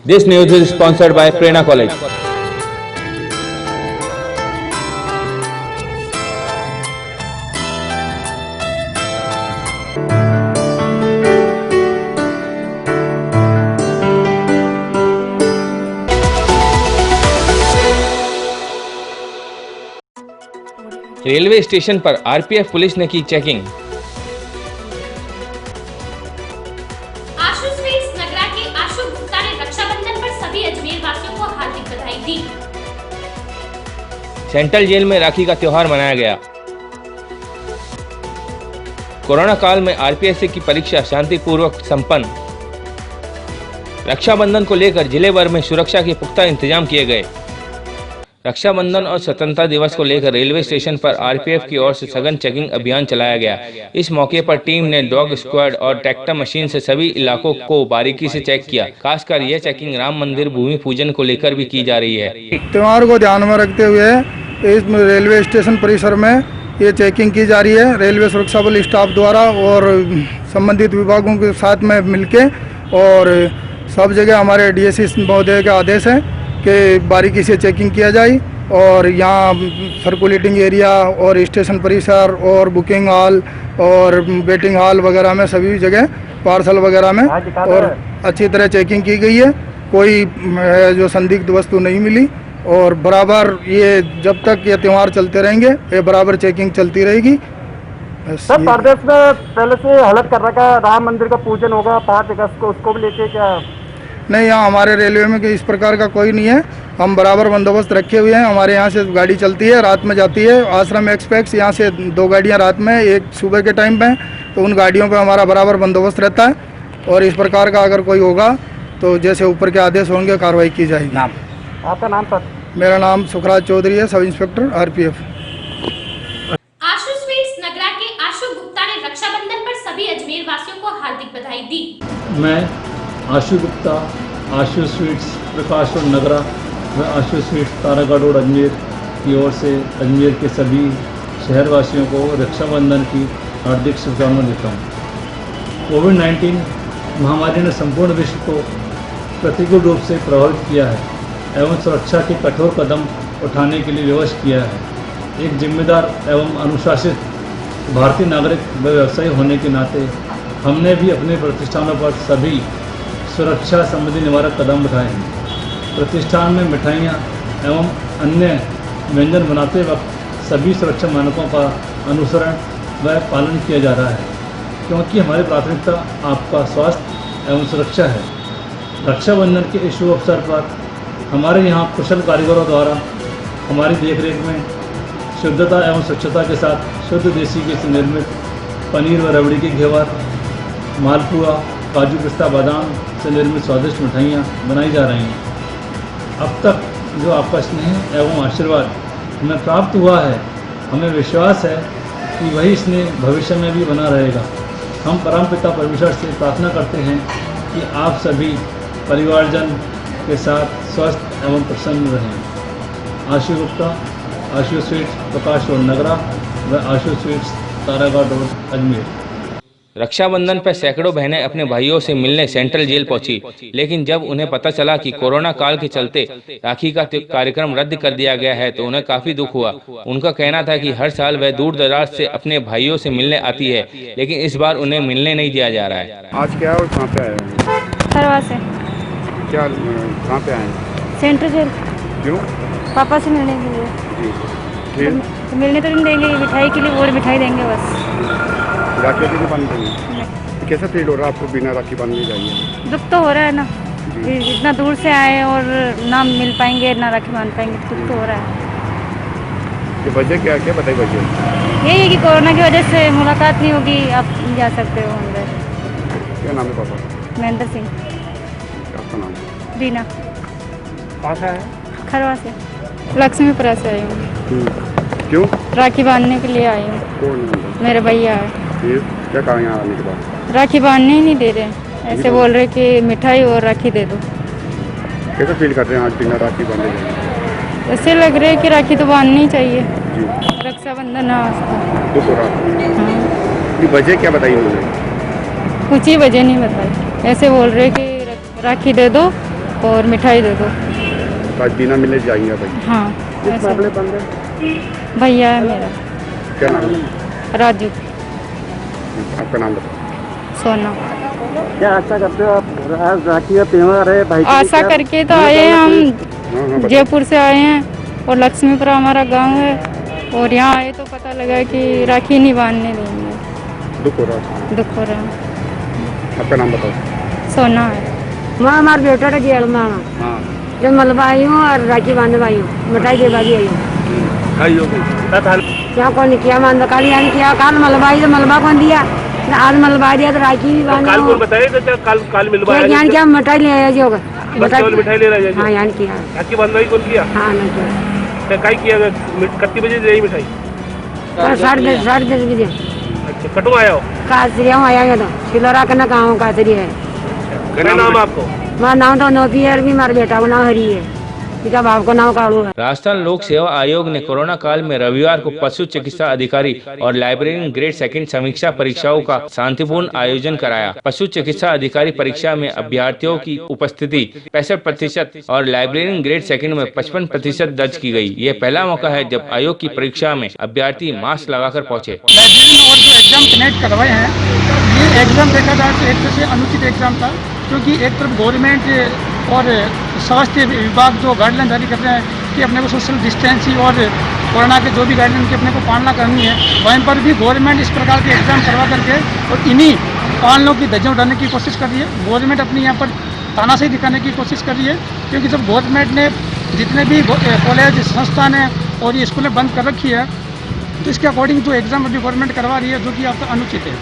This news is sponsored by Prerna College. Railway station पर RPF police ने की checking. आशु sweets नगरा के आशु गुप्ता ने रक्षाबंधन पर सभी अजमेर वासियों को हार्दिक बधाई दी। सेंट्रल जेल में राखी का त्योहार मनाया गया। कोरोना काल में आरपीएफ की परीक्षा शांतिपूर्वक संपन्न। रक्षाबंधन को लेकर जिले भर में सुरक्षा के पुख्ता इंतजाम किए गए। रक्षाबंधन और स्वतंत्रता दिवस को लेकर रेलवे स्टेशन पर आरपीएफ की ओर से सघन चेकिंग अभियान चलाया गया। इस मौके पर टीम ने डॉग स्क्वाड और ट्रैक्टर मशीन से सभी इलाकों को बारीकी से चेक किया। खासकर यह चेकिंग राम मंदिर भूमि पूजन को लेकर भी की जा रही है। त्योहार को ध्यान में रखते हुए इस रेलवे स्टेशन परिसर में ये चेकिंग की जा रही है। रेलवे सुरक्षा बल स्टाफ द्वारा और संबंधित विभागों के साथ में मिलके और सब जगह हमारे डीएसपी महोदय का आदेश है कि बारीकी से चेकिंग किया जाए और यहाँ सर्कुलेटिंग एरिया और स्टेशन परिसर और बुकिंग हॉल और वेटिंग हॉल वगैरह में सभी जगह पार्सल वगैरह में और अच्छी तरह चेकिंग की गई है। कोई जो संदिग्ध वस्तु नहीं मिली और बराबर ये जब तक ये त्यौहार चलते रहेंगे ये बराबर चेकिंग चलती रहेगी। सर प्रदेश में पहले से अलर्ट कर रखा है, राम मंदिर का पूजन होगा 5 अगस्त को, उसको भी लेके क्या? नहीं, यहाँ हमारे रेलवे में इस प्रकार का कोई नहीं है। हम बराबर बंदोबस्त रखे हुए हैं। हमारे यहाँ से गाड़ी चलती है, रात में जाती है। आश्रम एक्सप्रेस यहाँ से 2 गाड़ियाँ रात में, एक सुबह के टाइम पे, तो उन गाड़ियों पे हमारा बराबर बंदोबस्त रहता है और इस प्रकार का अगर कोई होगा तो जैसे ऊपर के आदेश होंगे कार्रवाई की जाएगी। नाम आपका? नाम सर? मेरा नाम सुखराज चौधरी है, सब इंस्पेक्टर आरपीएफ। आशु स्वीट्स नगरा के आशु गुप्ता ने रक्षाबंधन पर सभी अजमेर वासियों को हार्दिक बधाई दी। मैं आशु गुप्ता, आशु स्वीट्स प्रकाश और नगरा व आशु स्वीट्स तारागढ़ रोड अजमेर की ओर से अजमेर के सभी शहरवासियों को रक्षाबंधन की हार्दिक शुभकामनाएं देता हूँ। कोविड-19 महामारी ने संपूर्ण विश्व को प्रतिकूल रूप से प्रभावित किया है एवं सुरक्षा के कठोर कदम उठाने के लिए विवश किया है। एक जिम्मेदार एवं अनुशासित भारतीय नागरिक व व्यवसायी होने के नाते हमने भी अपने प्रतिष्ठानों पर सभी सुरक्षा संबंधी निवारक कदम उठाए हैं। प्रतिष्ठान में मिठाइयाँ एवं अन्य व्यंजन बनाते वक्त सभी सुरक्षा मानकों का अनुसरण व पालन किया जा रहा है क्योंकि हमारी प्राथमिकता आपका स्वास्थ्य एवं सुरक्षा है। रक्षाबंधन के इस शुभ अवसर पर हमारे यहाँ कुशल कारीगरों द्वारा हमारी देखरेख में शुद्धता एवं स्वच्छता के साथ शुद्ध देसी घी से निर्मित पनीर व रबड़ी के घेवर, मालपुआ, काजू पिस्ता बादाम से निर्मित स्वादिष्ट मिठाइयाँ बनाई जा रही हैं। अब तक जो आपका स्नेह एवं आशीर्वाद हमें प्राप्त हुआ है, हमें विश्वास है कि वही स्नेह भविष्य में भी बना रहेगा। हम परमपिता परमेश्वर से प्रार्थना करते हैं कि आप सभी परिवारजन के साथ स्वस्थ एवं प्रसन्न रहें। आशु गुप्ता, आशु स्वीट्स प्रकाश रोड नगरा व आशु स्वीट्स तारागढ़ रोड अजमेर। रक्षाबंधन पर सैकड़ों बहनें अपने भाइयों से मिलने सेंट्रल जेल पहुंची, लेकिन जब उन्हें पता चला कि कोरोना काल के चलते राखी का कार्यक्रम रद्द कर दिया गया है तो उन्हें काफी दुख हुआ। उनका कहना था कि हर साल वह दूर दराज से अपने भाइयों से मिलने आती है, लेकिन इस बार उन्हें मिलने नहीं दिया जा रहा है। आज क्या और कहाँ पे आए हैं? खरवा से। क्या कहाँ पे आए हैं? Central jail. क्यों? पापा से मिलने के लिए। जी, फिर तो मिलने तो नहीं देंगे, मिठाई के लिए और मिठाई देंगे बस। राखी नहीं बांध देंगे? कैसा फील हो रहा है आपको बिना राखी बांधने जाइए? दुख तो हो रहा है ना, इतना दूर से आए और ना मिल पाएंगे ना राखी बांध पाएंगे, दुख तो हो रहा है। ये वजह क्या क्या बताइए वजह? यही है कि कोरोना की वजह से मुलाकात नहीं होगी, आप नहीं जा सकते हो अंदर। क्या नाम है पापा? महेंद्र सिंह। आपका नाम? रीना। कहाँ से है? खरवा से। लक्ष्मीपुरा से आई हूँ। क्यों? राखी बांधने के लिए आई हूँ। कौन? मेरे भैया है। फिर क्या कहा यहाँ आने के बाद? राखी बांधने ही नहीं दे रहे, ऐसे बोल रहे कि मिठाई और राखी दे दो। कैसा फील करते हैं आज बिना राखी बांधे जाए? ऐसे लग रहा है कि राखी तो बांधनी ही चाहिए, रक्षाबंधन है। दुख हो रहा है? हाँ। वजह क्या बताइए मुझे? कुछ ही वजह नहीं बताई, ऐसे बोल रहे कि राखी दे दो और मिठाई दे दो। तो आज बिना मिले जाएंगे भाई? हाँ किस ऐसा। मामले बंद है? भैया है मेरा, क्या नाम है राजू आपका? नाम बताओ। सोना। क्या आशा करते हो आप? आज राखी का त्योहार है भाई, आशा करके तो आए हैं हम, हाँ हाँ बताओ। जयपुर से आए हैं और लक्ष्मीपुरा हमारा गांव है, और यहाँ आए तो पता लगा कि राखी नहीं बांधने देंगे। दुख हो रहा है। दुख हो रहा है। आपका नाम बताओ। सोना है। मैं हमारे बेटा का जेल में हूँ, हाँ जो मलबा आई हूँ और राखी बांधने आई हूँ, मिठाई दे बाजी आई हूँ। क्या कौन किया मान काली यानी किया काल मलबा आई तो मलबा कौन दिया, आज मलबा दिया तो राखी भी बांधे। काल कौन बताए तो काल मिलवा ज्ञान क्या मिठाई ले आया जी होगा, मिठाई ले रहा हाँ यानी किया। राखी बंधवाई कौन किया? हाँ नहीं किया। काय किया? कितनी बजे रही मिठाई? 10:30 बजे। अच्छा, कटो आया हो? कासरी हम आएंगे तो सिलोरा का ना गाँव कासरी है। क्या नाम आपको? मेरा नाम तो नौपियर भी, मेरे बेटा को नाम हरी है, पिता बाप को नाम कालू है। राजस्थान लोक सेवा आयोग ने कोरोना काल में रविवार को पशु चिकित्सा अधिकारी और लाइब्रेरियन ग्रेड सेकंड समीक्षा परीक्षाओं का शांतिपूर्ण आयोजन कराया। पशु चिकित्सा अधिकारी परीक्षा में अभ्यर्थियों की उपस्थिति 65% और लाइब्रेरियन ग्रेड सेकंड में 55% दर्ज की गई। यह पहला मौका है जब आयोग की परीक्षा में अभ्यर्थी मास्क लगाकर पहुंचे। लाइब्रेरियन और जो एग्जाम कनेक्ट करवाए हैं, ये एग्जाम देखा जाए तो एक तरह से अनुचित एग्जाम था, क्योंकि एक तरफ गवर्नमेंट और स्वास्थ्य विभाग जो गाइडलाइन जारी कर रहे हैं कि अपने को सोशल डिस्टेंसिंग और कोरोना के जो भी गाइडलाइन की अपने को पालना करनी है, वहीं पर भी गवर्नमेंट इस प्रकार के एग्जाम करवा करके और इन्हीं पालनों की धज्जियां उड़ाने की कोशिश कर रही है। गवर्नमेंट अपनी यहाँ पर तानाशाही दिखाने की कोशिश कर रही है, क्योंकि जब गवर्नमेंट ने जितने भी कॉलेज संस्थान हैं और ये स्कूलें बंद कर रखी है, तो इसके अकॉर्डिंग जो एग्ज़ाम अभी गवर्नमेंट करवा रही है, जो कि आपका अनुचित है।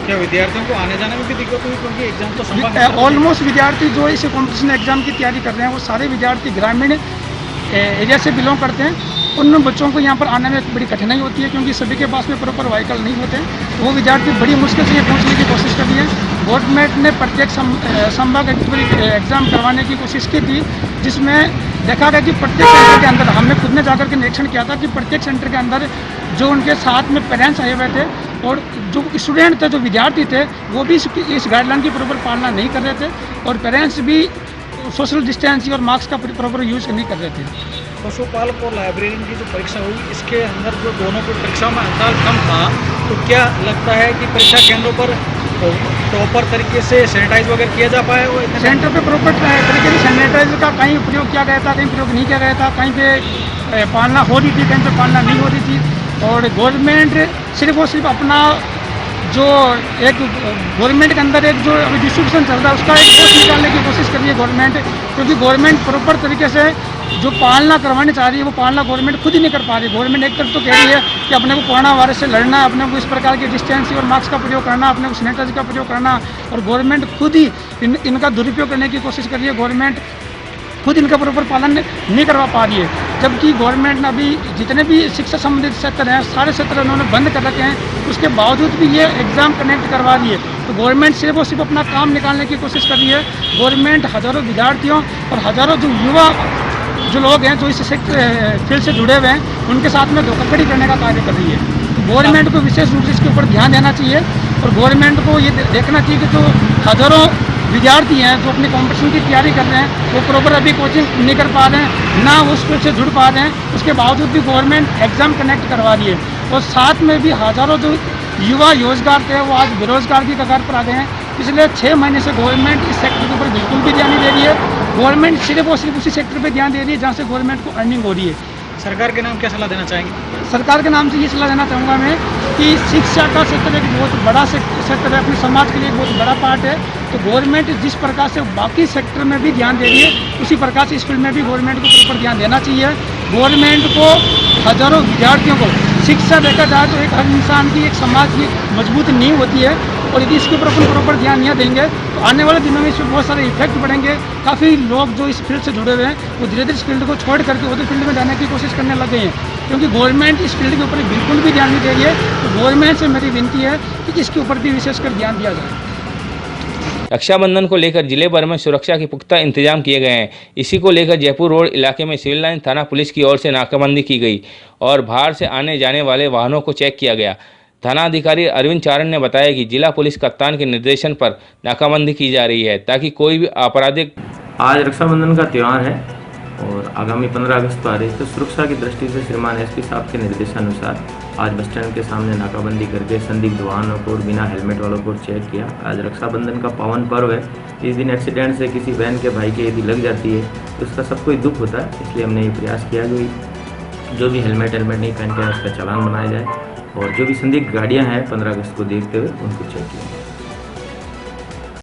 क्या विद्यार्थियों को आने जाने में भी दिक्कत हुई, क्योंकि एग्जाम तो संभव ऑलमोस्ट विद्यार्थी जो इस कॉम्पिटिशन एग्जाम की तैयारी कर रहे हैं, वो सारे विद्यार्थी ग्रामीण एरिया से बिलोंग करते हैं। उन बच्चों को यहाँ पर आने में बड़ी कठिनाई होती है, क्योंकि सभी के पास में प्रॉपर व्हीकल नहीं होते, तो वो विद्यार्थी बड़ी मुश्किल से ये पहुँचने की कोशिश कर रही है। गवर्नमेंट ने प्रत्येक संभाग एग्जाम करवाने की कोशिश की थी, जिसमें देखा गया कि प्रत्येक सेंटर के अंदर हमने खुद ने जाकर के निरीक्षण किया था कि प्रत्येक सेंटर के अंदर जो उनके साथ में पेरेंट्स आए हुए थे और जो स्टूडेंट थे, जो विद्यार्थी थे, वो भी इस गाइडलाइन की प्रॉपर पालना नहीं कर रहे थे, और पेरेंट्स भी सोशल डिस्टेंसिंग और मास्क का प्रॉपर यूज नहीं कर रहे थे। पशुपालक और लाइब्रेरियन की जो परीक्षा हुई, इसके अंदर जो दोनों की परीक्षाओं में अंतर कम था, तो क्या लगता है कि परीक्षा केंद्रों पर प्रॉपर तरीके से सैनिटाइज वगैरह किया जा पाया? वो सेंटर पे प्रॉपर तरीके से सैनिटाइजर का कहीं प्रयोग किया गया था, कहीं प्रयोग नहीं किया गया था, कहीं पे पालना हो रही थी, कहीं पे पालना नहीं हो रही थी। और गवर्नमेंट सिर्फ और सिर्फ अपना जो एक गवर्नमेंट के अंदर एक जो अभी डिस्ट्रीब्यूशन चल रहा है, उसका एक पोस्ट निकालने की कोशिश कर रही है गवर्नमेंट, क्योंकि गवर्नमेंट प्रॉपर तरीके से जो पालना करवानी चाह रही है, वो पालना गवर्नमेंट खुद ही नहीं कर पा रही। गवर्नमेंट एक तरफ तो कह रही है कि अपने को कोरोना वायरस से लड़ना है, अपने को इस प्रकार के डिस्टेंसिंग और मास्क का प्रयोग करना, अपने को सैनिटाइजर का प्रयोग करना, और गवर्नमेंट खुद ही इनका दुरुपयोग करने की कोशिश कर रही है। गवर्नमेंट खुद इनका प्रॉपर पालन नहीं करवा पा रही है, जबकि गवर्नमेंट ने अभी जितने भी शिक्षा संबंधित क्षेत्र हैं, सारे क्षेत्र उन्होंने बंद कर रखे हैं, उसके बावजूद भी ये एग्ज़ाम कनेक्ट करवा रही है। तो गवर्नमेंट सिर्फ और सिर्फ अपना काम निकालने की कोशिश कर रही है। गवर्नमेंट हज़ारों विद्यार्थियों और हज़ारों जो युवा जो लोग हैं, जो इस फील्ड से जुड़े हुए हैं, उनके साथ में धोखाधड़ी करने का कार्य कर रही है। तो गवर्नमेंट को विशेष रूप से इसके ऊपर ध्यान देना चाहिए, और गवर्नमेंट को ये देखना चाहिए कि जो हज़ारों विद्यार्थी हैं जो अपनी कॉम्पिटिशन की तैयारी कर रहे हैं, वो प्रॉपर अभी कोचिंग नहीं कर पा रहे हैं, ना उस फील्ड से जुड़ पा रहे हैं, उसके बावजूद भी गवर्नमेंट एग्ज़ाम कनेक्ट करवा रही है। और साथ में भी हज़ारों जो युवा रोजगार थे, वो आज बेरोजगार की कगार पर आ गए हैं। पिछले 6 महीने से गवर्नमेंट इस सेक्टर के ऊपर बिल्कुल भी ध्यान नहीं दे रही है। गवर्नमेंट सिर्फ और सिर्फ उसी सेक्टर पर ध्यान दे रही है जहाँ से गवर्नमेंट को अर्निंग हो रही है। सरकार के नाम क्या सलाह देना चाहेंगे? सरकार के नाम से ये सलाह देना चाहूँगा मैं कि शिक्षा का क्षेत्र एक बहुत बड़ा सेक्टर है, अपने समाज के लिए एक बहुत बड़ा पार्ट है। तो गवर्नमेंट जिस प्रकार से बाकी सेक्टर में भी ध्यान दे रही है, उसी प्रकार से इस फील्ड में भी गवर्नमेंट को प्रॉपर ध्यान देना चाहिए। गवर्नमेंट को हज़ारों विद्यार्थियों को शिक्षा देखा जाए तो एक हर इंसान की, एक समाज की मजबूत नींव होती है, और यदि इसके ऊपर अपन प्रॉपर ध्यान नहीं देंगे तो आने वाले दिनों में इसमें बहुत सारे इफेक्ट पड़ेंगे। काफ़ी लोग जो इस फील्ड से जुड़े हुए हैं, वो धीरे धीरे इस फील्ड को छोड़ करके उधर फील्ड में जाने की कोशिश करने लगे हैं, क्योंकि गवर्नमेंट इस फील्ड के ऊपर बिल्कुल भी ध्यान नहीं दे रही है। तो गवर्नमेंट से मेरी विनती है कि इसके ऊपर भी विशेषकर ध्यान दिया जाए। रक्षाबंधन को लेकर जिले भर में सुरक्षा के पुख्ता इंतजाम किए गए हैं। इसी को लेकर जयपुर रोड इलाके में सिविल लाइन थाना पुलिस की ओर से नाकाबंदी की गई और बाहर से आने जाने वाले वाहनों को चेक किया गया। थानाधिकारी अरविंद चारण ने बताया कि जिला पुलिस कप्तान के निर्देशन पर नाकाबंदी की जा रही है, ताकि कोई भी आपराधिक आज रक्षाबंधन का त्यौहार है और आगामी 15 अगस्त को आ रही है, तो सुरक्षा की दृष्टि से श्रीमान एसपी साहब के निर्देशानुसार आज बस स्टैंड के सामने नाकाबंदी करके संदिग्ध वाहनों को और बिना हेलमेट वालों को चेक किया। आज रक्षाबंधन का पावन पर्व है। इस दिन एक्सीडेंट से किसी बहन के भाई के यदि लग जाती है तो उसका सबको ही दुख होता है, इसलिए हमने ये प्रयास किया कि जो भी हेलमेट नहीं पहन के उसका चालान बनाया जाए और जो भी संदिग्ध गाड़ियाँ हैं 15 अगस्त को देखते हुए उनको चेक किया।